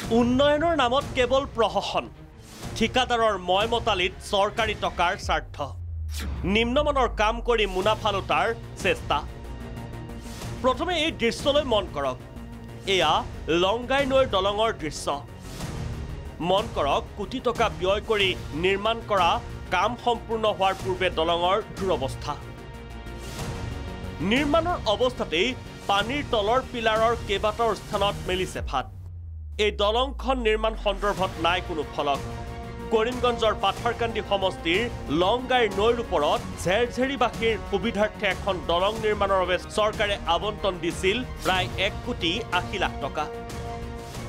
উন্নয়নৰ নামত কেৱল প্ৰশাসন ঠিকাদাৰৰ ময়মতালিত চৰকাৰী টকাৰ স্বাৰ্থ নিম্নমানৰ কাম কৰি মুনাফা লুটাৰ চেষ্টা প্ৰথমে এই দৃশ্যলৈ মন কৰক এয়া লংগাই নৈৰ দলঙৰ দৃশ্য মন কৰক কোটি টকা ব্যয় কৰি নিৰ্মাণ কৰা কাম সম্পূৰ্ণ হোৱাৰ পূৰ্বে দলঙৰ দুৰৱস্থা নিৰ্মাণৰ অৱস্থাতেই পানীৰ তলৰ পিলাৰৰ কেইবাটাও স্থানত মেলিছে ফাট এই দলংখন নিৰ্মাণ সন্দৰ্ভত নাই কোনো ফলক কৰিমগঞ্জৰ পাথাৰকান্দি সমষ্টিৰ লংগাই নৈৰ ওপৰত ঝেৰঝেৰিবাসীৰ সুবিধাৰ্থে এখন দলং নিৰ্মাণৰ বাবে চৰকাৰে আবণ্টন দিছিল প্ৰায় 1,80,00,000 টকা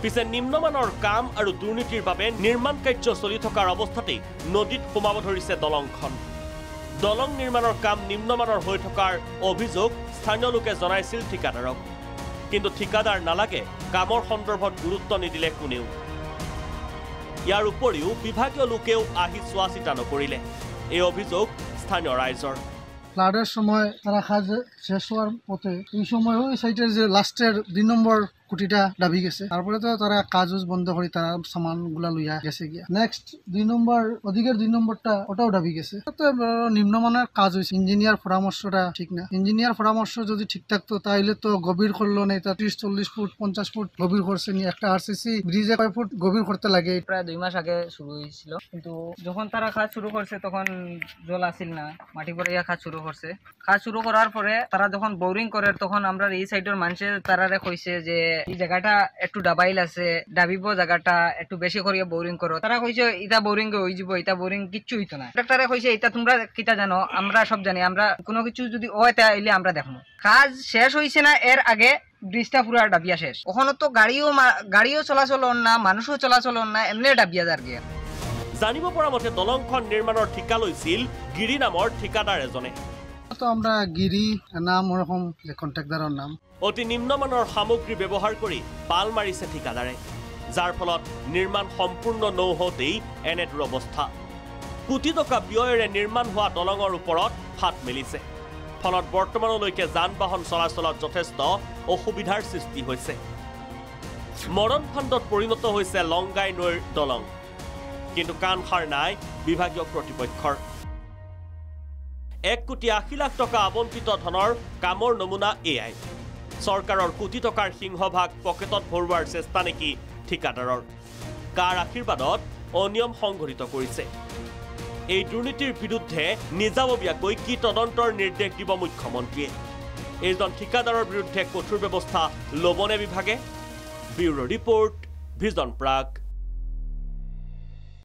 পিছে নিম্নমানৰ কাম আৰু দুৰ্নীতিৰ বাবে নিৰ্মাণ কাৰ্য চলি থকাৰ অৱস্থাতেই নদীত সোমাব ধৰিছে দলংখন দলং নিৰ্মাণৰ কাম নিম্নমানৰ হৈ থকাৰ অভিযোগ স্থানীয় লোকে জনাইছিল ঠিকাদাৰক কিন্তু ঠিকাদাৰ নালাগে কামৰ সন্দৰ্ভত গুৰুত্ব নিদিলে কোনেও ইয়াৰ উপৰিও বিভাগীয় লোকেও আহি চোৱা চিতা নকৰিলে এই অভিযোগ স্থানীয় ৰাইজৰ ফ্লাডের সময় তারা কাজ শেষ হওয়ার পথে এই সময়ও এই সাইটের যে লাস্টের 2 নম্বর কুটিটা দাবি গেছে তারপরে তো তারা কাজ বন্ধ করে তারা সামানগুলা লইয়া গেছে গিয়া নেক্সট 2 নম্বর অধিকের 2 নম্বরটা ওটাও দাবি গেছে তো নিম্নমানের কাজ হয়েছে ইঞ্জিনিয়ার পরামর্শটা ঠিক না ইঞ্জিনিয়ার পরামর্শ যদি ঠিক থাকতো তাহলে তো গভীর করলো না এটা 30-40 ফুট 50 ফুট গভীর করছে নি একটা আরসিসি ব্রিজে কয় ফুট গভীর করতে লাগে প্রায় 2 মাস আগে শুরু হয়েছিল কিন্তু যখন তারা কাজ শুরু করছে তখন জল আসিল না মাটি পরে কাজ শুরু করছে কাজ শুরু করার পরে তারা যখন বোরিং করে তখন আমরা এই সাইডের মানুষের তারারে কইছে যে এই জায়গাটা একটু ডাবাইল আছে ডাবিব জায়গাটা একটু বেশি করিয়া বোরিং করো তারা কইছে ইটা বোরিং হই যাব ইটা বোরিং কিচ্ছু হইতো না ডাক্তারে কইছে এটা তোমরা কিটা জানো আমরা সব জানি আমরা কোনো কিছু যদি হয় তাইলে আমরা দেখমু কাজ শেষ হইছে না এর আগে ব্রিজটা পুরো ডাবিয়া শেষ ওখানে তো গাড়িও চলাচল না মানুষও চলাচল না এমনি ডাবিয়া যার গিয়া জানিব পৰা মতে দলংখন নিৰ্মাণৰ ঠিকা লৈছিল গিৰি নামৰ ঠিকাদাৰ এজনে তো আমৰা গিৰি নাম ওৰকম যে কন্ট্ৰাক্টৰেৰ নাম অতি নিম্নমানৰ সামগ্ৰী ব্যৱহাৰ কৰি পাল মাৰিছে ঠিকাদাৰে যাৰ ফলত নিৰ্মাণ সম্পূৰ্ণ নহওঁতেই এনে দুৰৱস্থা কোটি টকা ব্যয়েৰে নিৰ্মাণ হোৱা দলঙৰ ওপৰত ফাট মেলিছে ফলত বৰ্তমানলৈকে যান বাহন চলাচলত যথেষ্ট অসুবিধাৰ সৃষ্টি হৈছে মৰণ ফাণ্ডত পৰিণত হৈছে লংগাই নৈৰ দলং কিন্তু কাণ সাৰ নাই বিভাগীয় কৰ্তৃপক্ষৰ 1,80,00,000 টকা আবণ্টিত ধনৰ কামৰ নমুনা এয়াই চৰকাৰৰ কোটি টকাৰ সিংহভাগ পকেটত ভৰোৱাৰ চেষ্টা নেকি ঠিকাদাৰৰ কাৰ আশীৰ্বাদত অনিয়ম সংঘটিত কৰিছে এই দুৰ্নীতিৰ বিৰুদ্ধে নিজাববীয়াকৈ কি তদন্তৰ নিৰ্দেশ দিব মুখ্যমন্ত্ৰীয়ে এইজন ঠিকাদাৰৰ বিৰুদ্ধে কঠোৰ ব্যৱস্থা ল'বনে বিভাগে ব্যুৰ' ৰিপৰ্ট ভিজন প্ৰাগ